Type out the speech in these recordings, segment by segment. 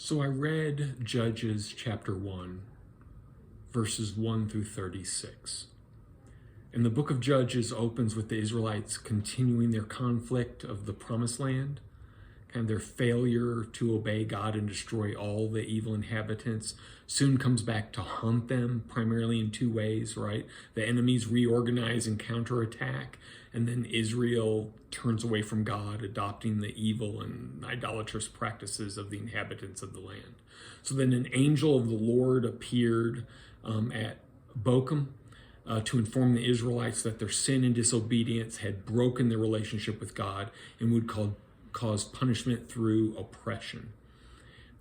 So I read Judges chapter 1, verses 1 through 36. And the book of Judges opens with the Israelites continuing their conflict of the promised land, kind of their failure to obey God and destroy all the evil inhabitants. Soon comes back to haunt them, primarily in two ways, right? The enemies reorganize and counterattack, and then Israel turns away from God, adopting the evil and idolatrous practices of the inhabitants of the land. So then an angel of the Lord appeared at Bochum to inform the Israelites that their sin and disobedience had broken their relationship with God and would cause punishment through oppression.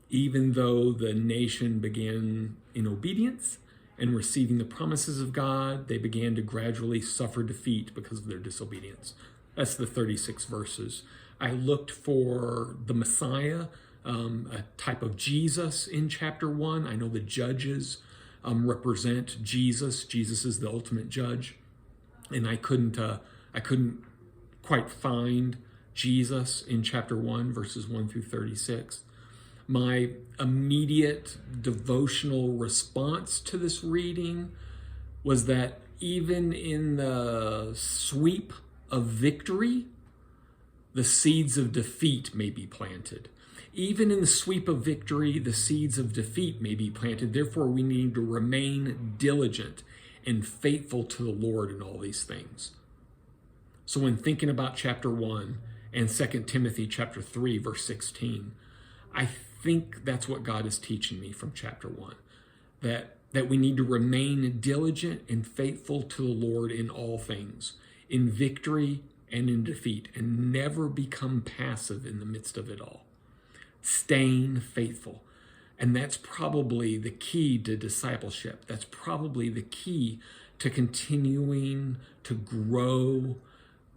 Even though the nation began in obedience and receiving the promises of God, they began to gradually suffer defeat because of their disobedience. That's the 36 verses. I looked for the Messiah, a type of Jesus in chapter 1. I know the judges represent Jesus. Jesus is the ultimate judge. And I couldn't quite find Jesus in chapter 1, verses 1 through 36. My immediate devotional response to this reading was that even in the sweep of victory, the seeds of defeat may be planted. Even in the sweep of victory, the seeds of defeat may be planted. Therefore, we need to remain diligent and faithful to the Lord in all these things. So when thinking about chapter 1 and 2 Timothy chapter 3, verse 16, I think that's what God is teaching me from chapter 1, that we need to remain diligent and faithful to the Lord in all things, in victory and in defeat, and never become passive in the midst of it all. Staying faithful. And that's probably the key to discipleship. That's probably the key to continuing to grow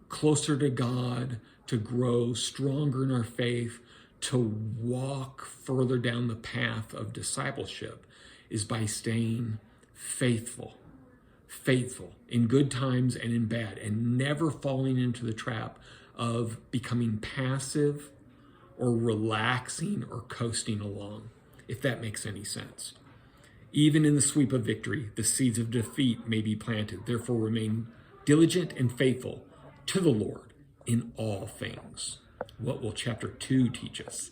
closer to God, to grow stronger in our faith, to walk further down the path of discipleship, is by staying faithful in good times and in bad, and never falling into the trap of becoming passive or relaxing or coasting along, if that makes any sense. Even in the sweep of victory, the seeds of defeat may be planted. Therefore, remain diligent and faithful to the Lord in all things. What will chapter 2 teach us?